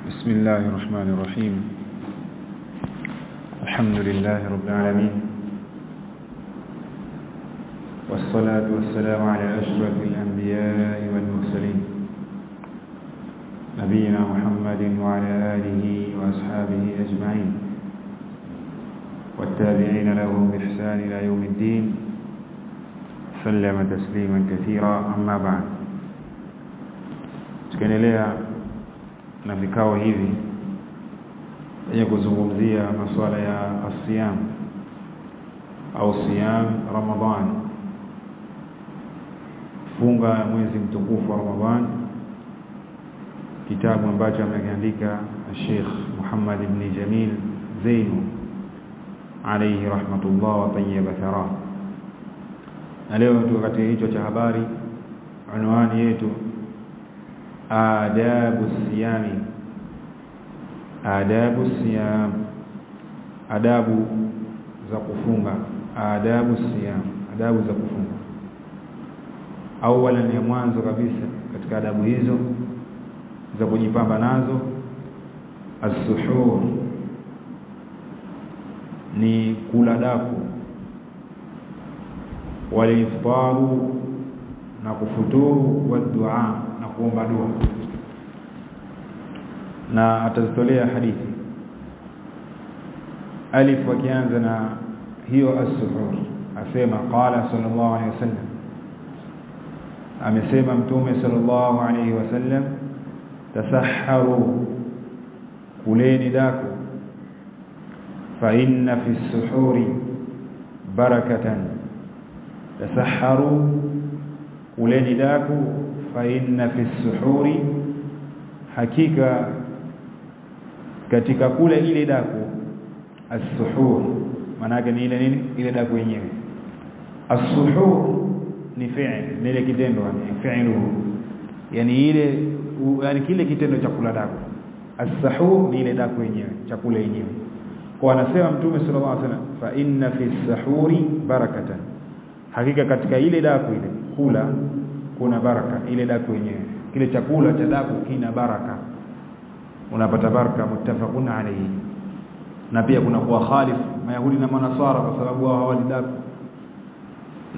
بسم الله الرحمن الرحيم. الحمد لله رب العالمين، والصلاة والسلام على أشرف الأنبياء والمرسلين نبينا محمد وعلى آله وأصحابه أجمعين والتابعين لهم بإحسان إلى يوم الدين سلم تسليما كثيرا. أما بعد، tukiendelea na vikao hivi yenye kuzungumzia masuala ya asiyam au siyam Ramadhan, funga mwezi mtukufu wa Ramadhan, kitabu ambacho amekiandika Sheikh Muhammad ibn Jamil Zainu alayhi rahmatullah wa tayyiba thara. Na leo tuko katika hicho cha habari, unwani yetu adabu siyami, adabu siyam, adabu za kufunga, adabu siyam, adabu za kufunga. Awala ni mwanzo kabisa katika adabu hizo za kujipamba nazo, as-suhur, ni kula daku, wal-iftaru, na kufuturu, wa dua, na kuomba dua. Na atazitolea hadithi alif wakianza na hiyo as-suhur, asema qala sallallahu alayhi wasallam, amesema mtume sallallahu alayhi wasallam, tasahharu, kuleni daku, fa inna fi as-suhuri barakatan. Tasahharu, kuleni daku, fa inna fi as-suhuri, hakika katika kula ile daku, as-suhur maana yake ni ile nini, ile daku yenyewe. As-suhur ni fi'il, ni ile kitendo, yani fi'luhu, yani ile, yani kile kitendo cha kula daku. As-suhur ni ile daku yenyewe, chakula yenyewe. Kwa anasema mtume sallallahu alaihi wasallam, fa inna fi as-suhuri barakatan, hakika katika ile daku ile kula kuna baraka. Ile daku yenyewe, kile chakula cha daku kina baraka, unapata baraka. Muttafaqun alayhi. Na pia kuna kuwa khalif Mayahudi na Manasara kwa sababu wao hawali daku,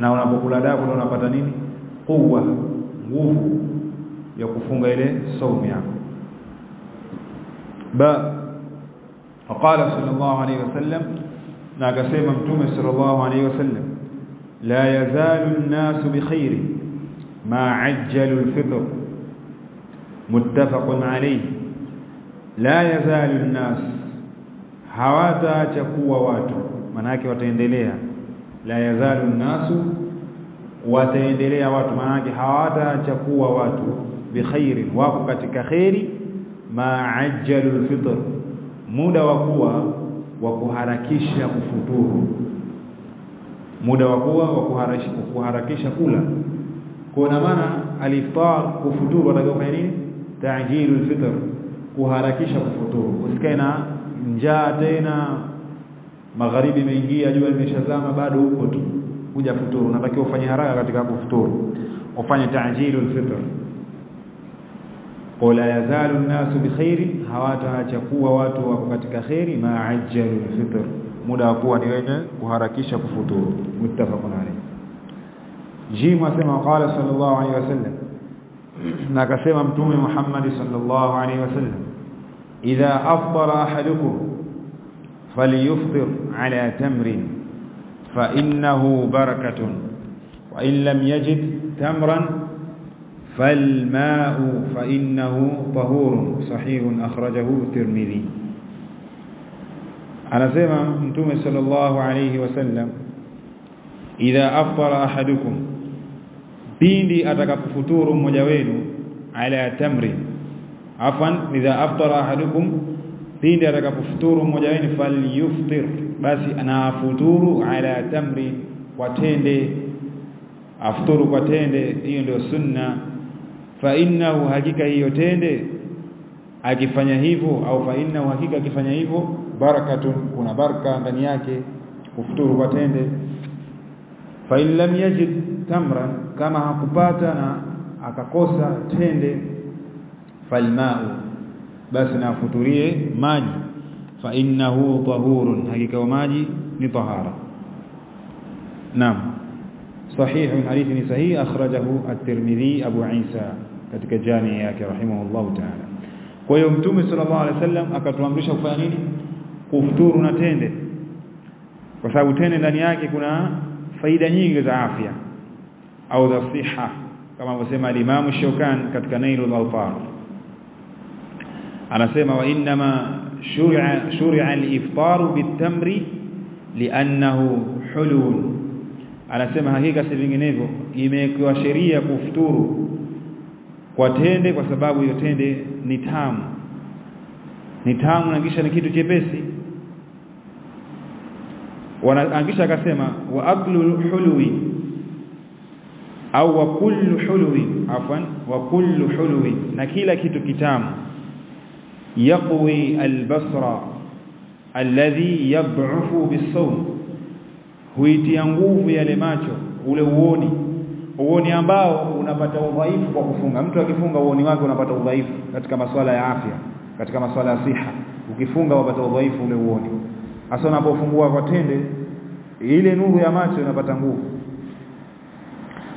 na unapokula daku unapata nini? Quwwa, nguvu ya kufunga ile saumu yako. Faqala sallallahu alayhi wasallam, na akasema mtume sallallahu alayhi wasallam, la yazalu an-nasu bi khairi ma ajjalu al-fitr. Muttafaqun alayhi. La yazalu an-nas, hawataacha kuwa watu, maana yake wataendelea. La yazalu an-nasu, wataendelea watu, maana yake hawataacha kuwa watu, bi khairin, wako katika khairi, ma ajjalu al-fitr, muda wa kuwa wa kuharakisha kufuturu, muda wa kuwa wa kuharakisha kula. Kwa maana al-iftar, kufuturu, watakofanya nini? Ta'jilu al-fitr, kuharakisha kufuturu. Usikae na njaa tena, magharibi imeingia, jua limeshazama, bado uko tu kuja futuru. Unatakiwa ufanye haraka katika kufuturu, ufanye ta'jilu al-fitr. Qala yazalu an-nasu bi khairi, hawataacha kuwa watu wako katika khairi, ma ajjalu al-fitr, muda wa kuwa ni wenye kuharakisha kufuturu. Muttafaqun alayhi. Jimu asema qala sallallahu alayhi wasallam, na akasema mtume Muhammad sallallahu alayhi wasallam, idha aftara ahadukum falyuftir ala tamrin fa innahu barakatun wa in lam yajid tamran falma'u fa innahu tahurun sahihun akhrajahu Tirmidhi. Anasema mtume sallallahu alayhi wasallam, idha aftara ahadukum, pindi atakapofuturu mmoja wenu, ala tamri, afwan, idha aftara ahadukum, pindi atakapofuturu mmoja wenu, falyuftir, basi anafuturu ala tamri, kwa tende, afuturu kwa tende, hiyo ndio sunna. Fa innahu, hakika hiyo tende akifanya hivyo, au fa innahu, hakika akifanya hivyo, barakatun, kuna baraka ndani yake kufuturu kwa tende. Fa in lam yajid tamran, kama hakupata na akakosa tende, falma'u, basi na afuturie maji, fa innahu tahurun, hakika maji ni tahara. Naam, sahih, hadithi ni sahihi, akhrajahu at-Tirmidhi Abu Isa katika jami yake rahimahullah ta'ala. Kwa hiyo Mtume sallallahu alaihi wasallam akatuamrisha kufanya nini? Kufuturu na tende, kwa sababu tende ndani yake kuna faida nyingi za afya au za siha, kama alivyosema al-Imam Shawkani katika Nailul Awtar. Anasema wa inma shuri'a al-iftaru bit-tamri li'annahu hulun. Anasema hakika si vinginevyo imewekewa sheria kufuturu kwa tende kwa sababu hiyo tende ni tamu. Ni tamu na kisha ni kitu chepesi. Kisha akasema wa aklu hulwi au wa kullu hulwi, afwan, wa kullu hulwi, na kila kitu kitamu, yaqwi albasra alladhi yad'ufu bis-sawm, huitia nguvu yale macho, ule uoni ambao unapata udhaifu kwa kufunga. Mtu akifunga uoni wake unapata udhaifu katika masuala ya afya, katika masuala ya siha. Ukifunga unapata udhaifu ule uoni. Hasa unapofungua kwa tende, ile nuru ya macho inapata nguvu.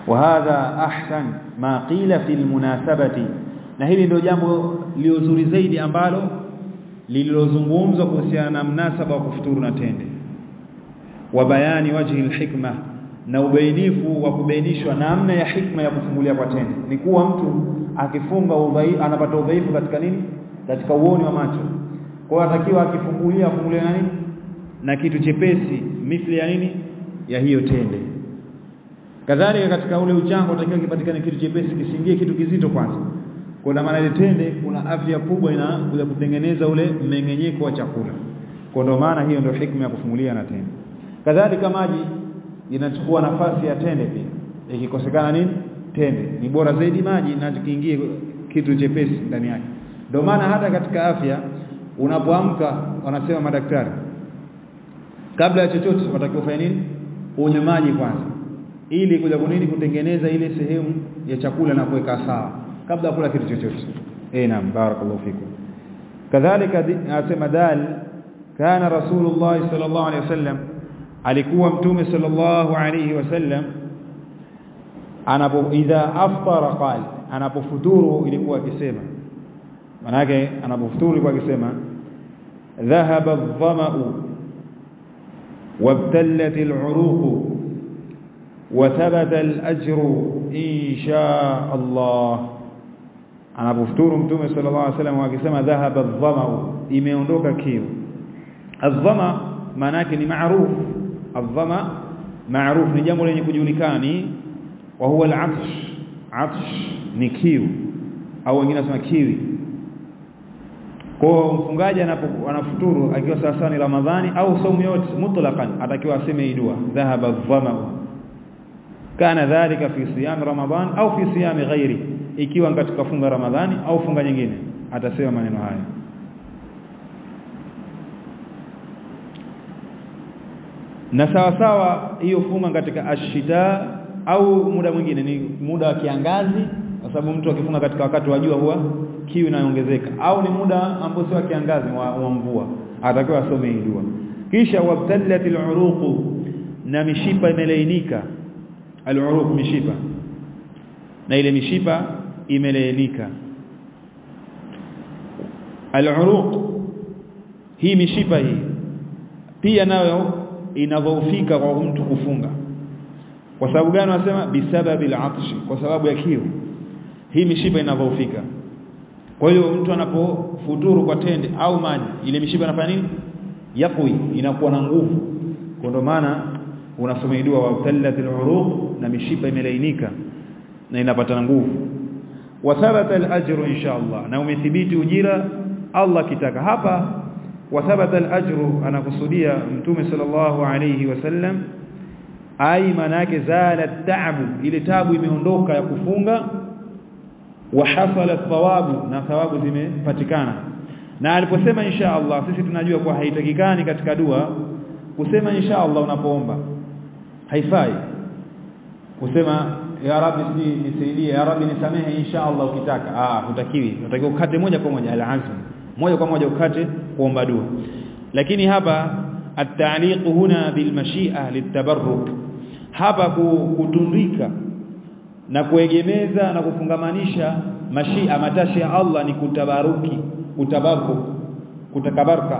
Wa hadha ahsan ma qila fil munasabati, na hili ndio jambo liozuri zaidi ambalo lililozungumzwa kuhusiana na mnasaba wa kufuturu na tende. Wa bayani wajhi alhikma, na ubainifu wa kubainishwa namna ya hikma ya kufungulia kwa tende. Ni kuwa mtu akifunga anapata udhaifu katika nini? Katika uoni wa macho. Kwa hiyo atakiwa akifungulia na nini? Na kitu chepesi mithili ya nini? Ya hiyo tende. Kadhalika katika ule uchango utakiwa kipatikane kitu chepesi, kisingie kitu kizito kwanza. Kwa maana ile tende kuna afya kubwa inakuja kutengeneza ule mmeng'enyeko wa chakula. Kwa ndio maana hiyo ndio hikma ya kufungulia na tende. Kadhalika maji inachukua nafasi ya tende pia. Ikikosekana nini? Tende. Ni bora zaidi maji na kiingie kitu chepesi ndani yake. Ndio maana hata katika afya unapoamka wanasema madaktari, kabla ya chochote unatakiwa ufanye nini? Unywe maji kwanza, ili kuja kunini? Kutengeneza ile sehemu ya chakula na kuweka sawa kabla ya kula kitu chochote. Naam, barakallahu fikum. Kadhalika asema dal, kana Rasulullah sallallahu alaihi wasallam, alikuwa Mtume sallallahu alaihi wasallam idha aftara qala, anapofuturu ilikuwa akisema, maana yake anapofuturu ilikuwa akisema dhahaba adh-dhama'u wabtallat al-'uruq wa thabata al-ajru insha Allah. Anapofuturu Mtume sallallahu alaihi wasallam akisema dhahaba adh-dhama'u, imeondoka kiu. Adh-dhama maana yake ni maarufu. Adh-dhama maarufu ni jambo lenye kujulikana, ni wa huwa al-'atsh. 'Atsh ni kiu au wengine wanasema kiwi. Kwa mfungaji anafuturu akiwa sasa ni Ramadhani au saumu yote mutlaqan, atakiwa aseme hii dua, dhahaba adh-dhama'u, kana dhalika fi siyam Ramadhan au fi siyam ghairi, ikiwa katika funga Ramadhani au funga nyingine atasema maneno haya. Na sawa sawa hiyo funga katika ashita au muda mwingine ni muda wa kiangazi, kwa sababu mtu akifunga katika wakati wa jua huwa kiu inaongezeka, au ni muda ambao si wa kiangazi wa mvua, atakiwa asome hii dua. Kisha wabtallatil uruq, na mishipa imelainika. Al-uruq mishipa, na ile mishipa imelainika. Al-uruq hii mishipa hii pia nayo inadhoofika kwa mtu kufunga. Kwa sababu gani? Wanasema bisababi al-'atsh, kwa sababu ya kiu hii mishipa inadhoofika. Kwa hiyo mtu anapofuturu kwa tende au maji, ile mishipa inafanya nini? Yakui, inakuwa na nguvu. Kwa ndio maana unasoma dua wa tallatil uruq, na mishipa imelainika na inapata nguvu. Wa thabata al-ajru insha Allah, na umethibiti ujira Allah kitaka. Hapa wa thabata al-ajru anakusudia Mtume sallallahu alayhi wasallam, ai maana yake zala at-ta'bu, ile tabu imeondoka ya kufunga, wa hasala thawabu, na thawabu zimepatikana. Na aliposema insha Allah, sisi tunajua kwa haitakikani katika dua kusema insha Allah unapoomba. Haifai kusema ya Rabbi nisaidie, ya Rabbi nisamehe insha Allah ukitaka. Hutakiwi. Unatakiwa ukate moja kwa moja al-azm, moja kwa moja ukate kuomba dua. Lakini hapa at-ta'liq huna bil mashi'a litabarruk, hapa kutundika na kuegemeza na kufungamanisha mashia matashi ya Allah ni kutabaruki, kutakabaraka,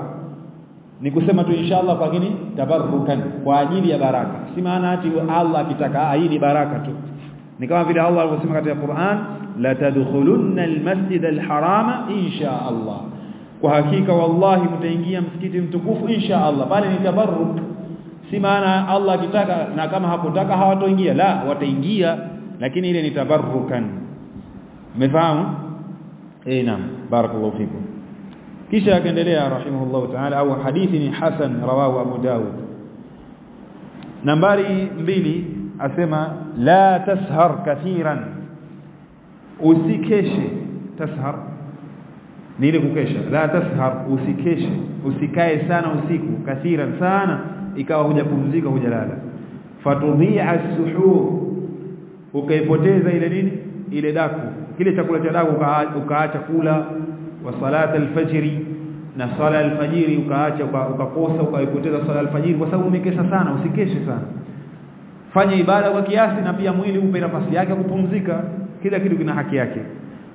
ni kusema tu inshallah kwa gini tabarrukan, kwa ajili ya baraka. Si maana ati Allah akitaka hii ni baraka tu. Ni kama vile Allah alivyosema katika Qur'an, la tadkhulunna almasjid alharama insha Allah, kwa hakika wallahi mtaingia msikiti mtukufu insha Allah. Bali ni tabarruk, si maana Allah akitaka na kama hakutaka hawatoingia, la, wataingia, lakini ile ni tabarrukan. Umefahamu? Naam, barakallahu fikum. Kisha akaendelea rahimahullah ta'ala, au hadithi ni hasan rawahu Abu Dawud. Nambari 2 asema la tashar kathiran, usikeshe. Tashar ni ile kukesha. La tashar, usikeshe, usikae sana usiku, kathiran sana ikawa hujapumzika hujalala. Fatudhi'a as-suhur, ukaipoteza ile nini, ile daku, kile chakula cha daku ukaacha kula. Wa salata al-fajr, na sala al-fajr ukaacha, ukakosa, ukaipoteza sala al-fajr kwa sababu umekesha sana. Usikeshe sana, fanya ibada kwa kiasi, na pia mwili upe nafasi yake kupumzika. Kila kitu kina haki yake.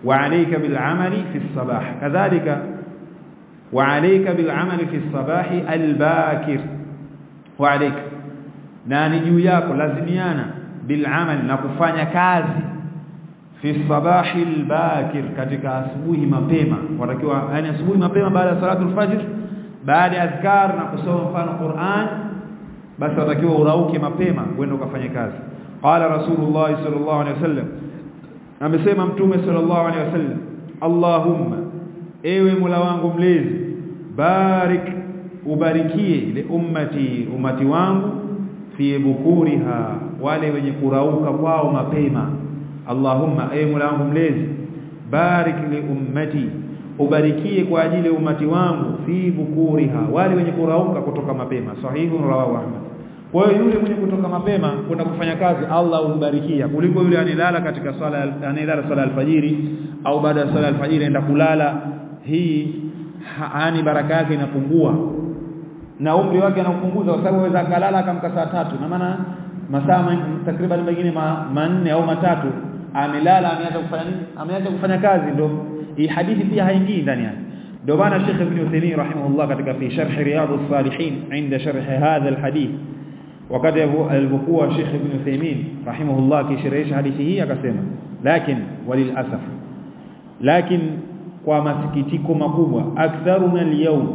Wa alayka bil amali fi as-sabah, kadhalika wa alayka bil amali fi as-sabah al-bakir, wa alayka, na ni juu yako lazimiana bil amali, na kufanya kazi fi sabahi al-bakir, katika asubuhi mapema. Watakiwa yani asubuhi mapema baada ya salatu al-fajr, baada ya azkar na kusoma mfano Qur'an, basi watakiwa urauke mapema uende ukafanye kazi. Qala Rasulullah sallallahu alaihi wasallam, amesema Mtume sallallahu alaihi wasallam, Allahumma, ewe Mola wangu mlezi, barik, ubarikie li ummati wangu, fi bukuriha, wale wenye kurauka kwao mapema. Allahumma, ewe Mola wangu mlezi, barik li ummati, ubarikie kwa ajili ya umati wangu, fi bukuriha, wale wenye kurauka kutoka mapema. Sahihu rawahu Ahmad. Kwa hiyo yule mwenye kutoka mapema kwenda kufanya kazi, Allah umbarikia kuliko yule anilala katika swala, anilala swala alfajiri au baada ya swala alfajiri enda kulala. Hii hani baraka yake inapungua na umri wake anapunguza, kwa sababu aweza kalala akamka saa 3, na maana masaa takriban mengine 4 au 3 amelala, ameanza kufanya nini, ameanza kufanya kazi. Ndio hii hadithi pia haingii ndani yake. Ndio maana Sheikh Ibn Uthaymeen rahimahullah katika fi sharh Riyadus Salihin inda sharh hadha alhadith, wakati alipokuwa Sheikh Ibn Uthaymeen rahimahullah akisherehesha hadithi hii akasema, walil asaf, lakin kwa masikitiko makubwa, aktharuna al-yawm,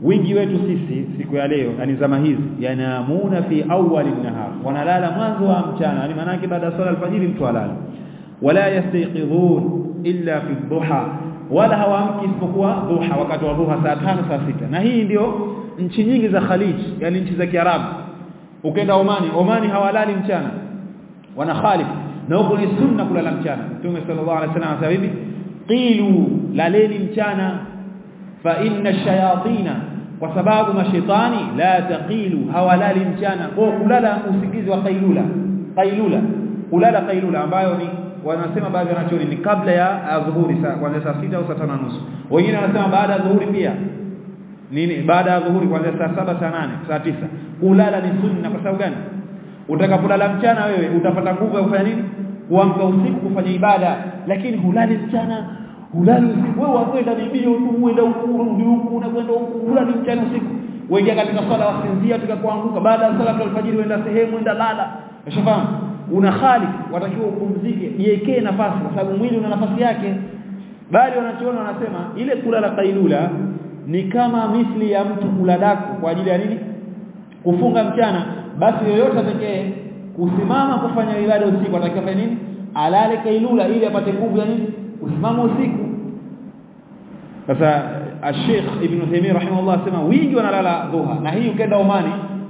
wingi wetu sisi siku ya leo, yani zama hizi, yanamuna fi awwal an-nahar, wanalala mwanzo wa mchana, yani maana yake baada ya swala al-fajr mtu alala. Wala yastayqidhun illa fi dhuha, wala hawaamki isipokuwa dhuha, wakati wa dhuha saa 5 saa 6. Na hii ndio nchi nyingi za Khalij, yani nchi za Kiarabu. Ukenda Omani hawalali mchana, wana khalif, na huko ni sunna kulala mchana. Mtume sallallahu alaihi wasallam asema hivi, qilu, laleni mchana, fa inna shayatina, kwa sababu mashaitani, la taqilu, hawalali mchana. Kwa kulala usingizi wa kulala qailula, ambayo ni wanasema baadhi wanachoni ni kabla ya dhuhuri, kuanzia saa 6 au saa 5:30. Wengine wanasema baada ya dhuhuri pia nini, baada ya dhuhuri kuanzia saa 7 saa 8 saa 9. Kulala ni sunna. Kwa sababu gani? Utakapolala mchana wewe utapata nguvu ya kufanya nini, kuamka usiku kufanya ibada. Lakini hulali mchana, hulali usiku, wewe wakwenda biblia uende huku urudi huku, unakwenda huku, hulali mchana usiku. Waingia katika swala wasinzia tukakuanguka, baada ya sala al-fajr uenda sehemu, uenda lala. Ushafahamu? Una khali, watakiwa upumzike, jiwekee nafasi, kwa sababu mwili una nafasi yake. Bali wanachoona wanasema ile kulala qailula ni kama misli ya mtu kula daku kwa ajili ya nini, kufunga mchana. Basi yoyote atakaye kusimama kufanya ibada usiku atakiwa fanya nini, alale kailula, ili apate nguvu ya nini, kusimama usiku. Sasa Sheikh Ibn Uthaymeen rahimahullah asema wingi wanalala dhuha, na hii ukenda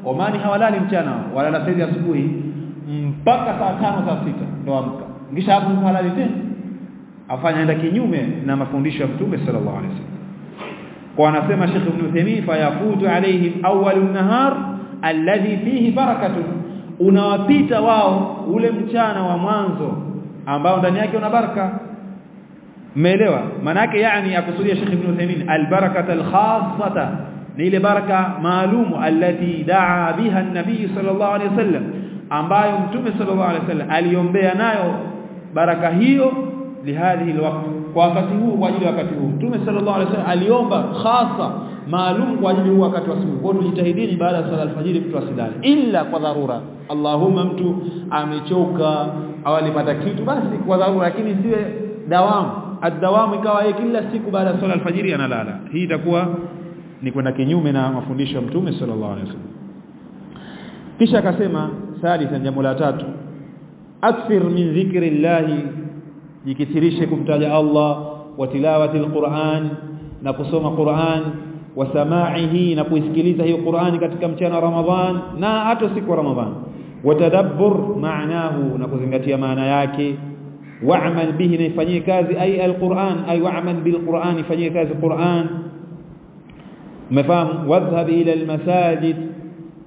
Omani hawalali mchana, walala saa asubuhi mpaka saa 5 saa 6 ndio amka. Kisha hapo halali tena, afanya enda kinyume na mafundisho ya Mtume sallallahu alaihi wasallam. Kwa anasema Sheikh Ibn Uthaymeen, fayafutu alaihim awwalun nahar alladhi fihi barakatun, unawapita wao ule mchana wa mwanzo ambao ndani yake una baraka. Umeelewa? Maana yake yani akusudia Sheikh Ibn Uthaymeen albarakata alkhassata ni ile baraka maalumu allati daa biha an-nabii sallallahu alayhi wasallam, ambayo mtume sallallahu alayhi wasallam aliombea nayo baraka hiyo lihadhihi alwaqt, kwa wakati huu, kwa ajili ya wakati huu. Mtume sallallahu alayhi wasallam aliomba khasa maalum kwa ajili ya wakati wa asubuhi. Kwa hiyo tujitahidini baada ya sala alfajiri mtu asilale illa kwa dharura. Allahumma mtu amechoka au alipata kitu basi kwa dharura, lakini siwe dawamu. Ad-dawamu ikawa yeye kila siku baada ya sala alfajiri analala. Hii itakuwa ni kwenda kinyume na mafundisho ya Mtume sallallahu alaihi wasallam. Kisha akasema thalithan, jambo la tatu, akthir min dhikrillahi, jikithirishe kumtaja Allah, wa tilawati alquran, na kusoma Qur'an, wa samaihi, na kuisikiliza hiyo Qur'ani katika mchana wa Ramadhan na hata siku ya Ramadhan, wa tadabbur maanahu, na kuzingatia maana yake, wa'mal bihi, na ifanyie kazi ay alquran, ay wa'mal bilquran, ifanyie kazi Qur'an. Mfahamu? Wadhhab ila almasajid,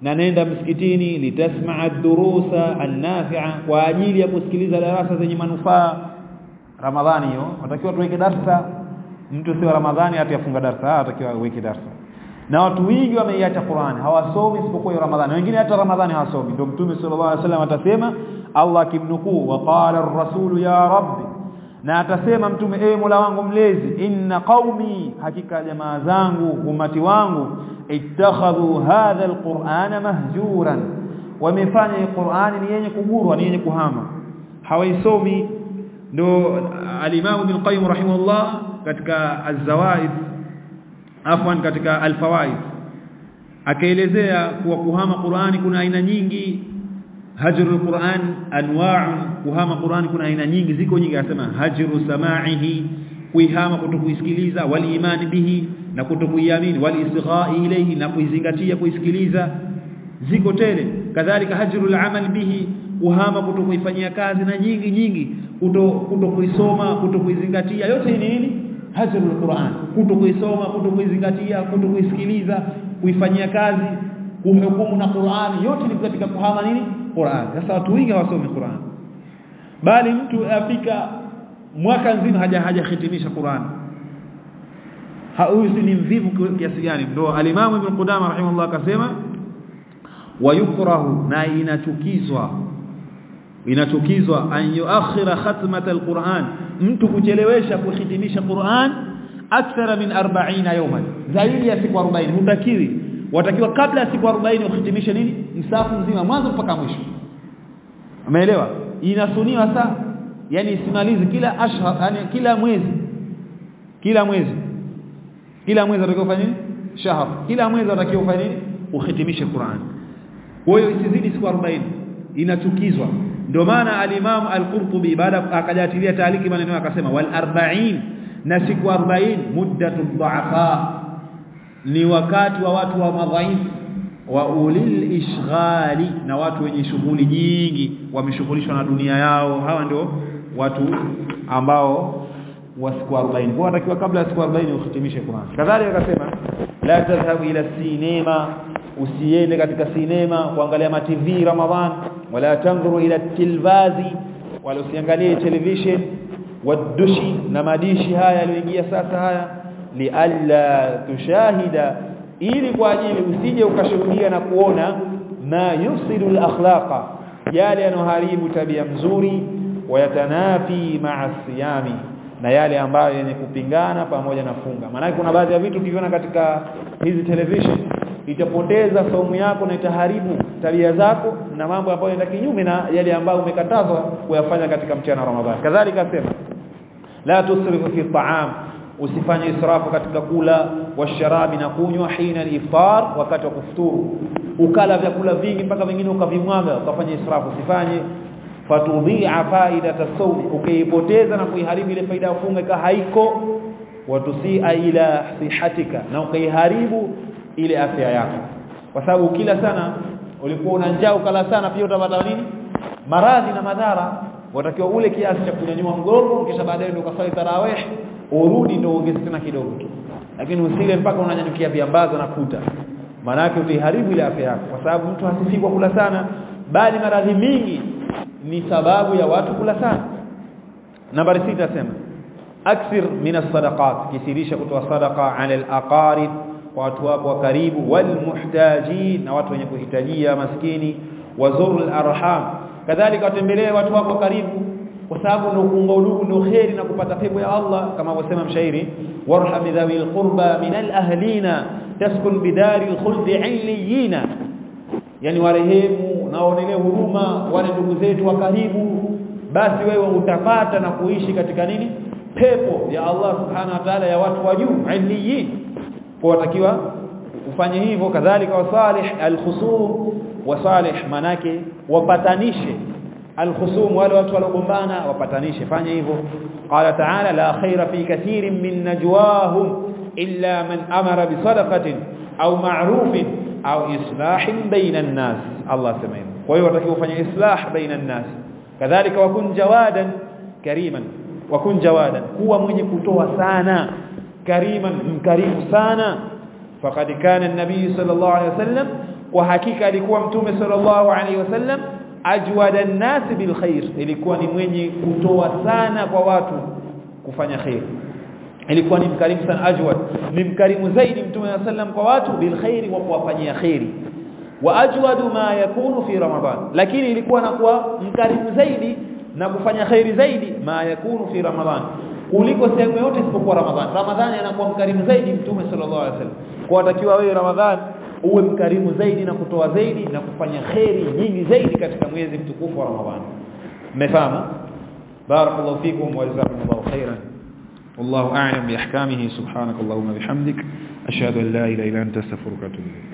na nenda msikitini, litasma'a ad-durusa an-nafi'a, kwa ajili ya kusikiliza darasa zenye manufaa. Ramadhani hiyo watakiwa tuweke darasa, mtu sio Ramadhani atafunga darasa, atakiwa weke darasa. Na watu wengi wameiacha Qur'an, hawasomi isipokuwa Ramadhani, wengine hata Ramadhani hawasomi. Ndio Mtume sallallahu alaihi wasallam atasema, Allah kimnukuu, wa qala ar-rasul ya rabbi, na atasema Mtume, ewe Mola wangu mlezi, inna qaumi, hakika jamaa zangu, umati wangu, ittakhadhu hadha alqur'ana mahjuran, wamefanya Qur'ani ni yenye kugurwa, ni yenye kuhama, hawaisomi. Ndo al-Imam Ibn Qayyim rahimahullah katika az-Zawaid, afwan, katika al-Fawaid, akaelezea kuwa kuhama Qur'ani kuna aina nyingi. Hajrul Qur'an anwa'un, kuhama Qur'ani kuna aina nyingi, ziko nyingi. Anasema hajru sama'ihi, kuihama kutokuisikiliza, wal iman bihi, na kutokuiamini, wal istigha'i ilayhi, na kuizingatia kuisikiliza, ziko tele. Kadhalika hajrul amal bihi, kuhama kutokuifanyia kazi, na nyingi kutokuisoma, kutokuizingatia. Yote ni nini? Hajrul Qur'an, kutokuisoma, kutokuizingatia, kutokuisikiliza, kuifanyia kazi, kuhukumu na Qur'ani, yote ni katika kuhama nini? Qur'an. Sasa watu wengi hawasomi Qur'an, bali mtu afika mwaka nzima hajahitimisha Qur'an. Huyu ni mvivu kiasi gani? Ndio al-Imam Ibn Qudama rahimahullah akasema, wa yukrahu, na inachukizwa an yuakhira khatmat al-Qur'an, mtu kuchelewesha kuhitimisha Qur'an akthara min 40 yawman, zaidi ya siku 40. Hutakiwi, watakiwa kabla ya siku 40 uhitimishe nini? Msafu mzima mwanzo mpaka mwisho. Umeelewa? Inasuniwa sasa, yani isimalize kila ashhar, yani kila mwezi watakiwa kufanya nini? Shahr, kila mwezi watakiwa kufanya nini? Uhitimishe Qur'an. Kwa hiyo isizidi siku 40, inachukizwa. Ndio maana al-Imam al-Qurtubi baada akajatilia taaliki maneno akasema, wal 40, na siku 40 muddatu dhu'afa, ni wakati wa watu wa madhaifu, wa ulil ishghali, na watu wenye shughuli nyingi, wameshughulishwa na dunia yao. Hawa ndio watu ambao wa siku 40. Kwa atakiwa kabla ya siku 40 uhitimishe Qur'an. Kadhalika akasema, la tadhhabu ila sinema, usiende katika sinema kuangalia ma TV Ramadhan, wala tanzuru ila tilvazi, wala usiangalie television, wadushi, na madishi haya yaliyoingia sasa haya, lialla tushahida, ili kwa ajili usije ukashuhudia na kuona ma yusidu al-akhlaqa, yale yanoharibu tabia mzuri, wayatanafi ma'a siyami, na yale ambayo yenye kupingana pamoja na funga. Maana kuna baadhi ya vitu ukiviona katika hizi television itapoteza saumu yako na itaharibu tabia zako na mambo ambayo yanaenda kinyume na yale ambayo umekatazwa kuyafanya katika mchana wa Ramadhani. Kadhalika sema, la tusrifu fi ta'am, usifanye israfu katika kula, washarabi, na kunywa, hina al-iftar, wakati wa kufuturu. Ukala vyakula vingi mpaka vingine ukavimwaga, ukafanya israfu, usifanye. Fatudhi'a faidata sawmi, ukiipoteza na kuiharibu ile faida ya funga haiko. Watusia ila sihatika, na ukaiharibu ile afya yako, kwa sababu kila sana ulikuwa una njaa ukala sana, pia utapata nini? Maradhi na madhara. Watakiwa ule kiasi cha kunyanyua mgongo, kisha baadaye ndio ukasali tarawih, urudi ndio ongeze tena kidogo tu, lakini usile mpaka unanyanyukia viambazo na kuta, maana yake utaharibu ile afya yako, kwa sababu mtu hasifiki kwa kula sana, bali maradhi mingi ni sababu ya watu kula sana. Nambari 6 sema, akthir min as-sadaqat, kithirisha kutoa sadaqa ala al-aqarib, watu wako wa karibu, wal muhtajin, na watu wenye kuhitajia maskini, wazurul arham, kadhalika watembelee watu wako karibu, kwa sababu ndio kuunga udugu ndio khairi na kupata pepo ya Allah, kama wasema mshairi, warham dhawil qurba min al-ahlina taskun bidari al-khuld 'illiyina, yani warehemu na waonelee huruma wale ndugu zetu wa karibu, basi wewe utapata na kuishi katika nini? Pepo ya Allah subhanahu wa ta'ala ya watu wa juu, 'illiyin. Kwa watakiwa ufanye hivyo. Kadhalika wasalih al-khusum, wasalih manake wapatanishe al-khusum, wale watu walogombana wapatanishe, fanya hivyo. Qala ta'ala la khaira fi kathirin min najwahum illa man amara bi sadaqatin au ma'rufin au islahin baina an-nas. Allah sema hivyo. Kwa hiyo watakiwa ufanye islah baina an-nas. Kadhalika wakun jawadan kariman, wakun jawadan, kuwa mwenye kutoa sana, kariman, mkarimu sana. Faqad kana an-nabiy sallallahu alayhi wasallam, wa hakika alikuwa mtume sallallahu alayhi wasallam, ajwada an-nas bil khair, ilikuwa ni mwenye kutoa sana kwa watu kufanya khair, ilikuwa ni mkarimu sana. Ajwad ni mkarimu zaidi mtume sallallahu alayhi wasallam kwa watu bil khair, wa kuwafanyia khairi. Wa ajwadu ma yakunu fi ramadan, lakini ilikuwa anakuwa mkarimu zaidi na kufanya khairi zaidi ma yakunu fi ramadan, kuliko sehemu yote isipokuwa Ramadhan. Ramadhani anakuwa mkarimu zaidi mtume sallallahu alaihi wasallam. Kwa watakiwa wewe Ramadhan uwe mkarimu zaidi na kutoa zaidi na kufanya khairi nyingi zaidi katika mwezi mtukufu wa Ramadhani. Mmefahamu? Barakallahu fikum wa jazakumullahu khairan. Wallahu a'lam bi ahkamihi. Subhanakallahumma bihamdik ashhadu an la ilaha illa anta astaghfiruka wa atubu ilayk.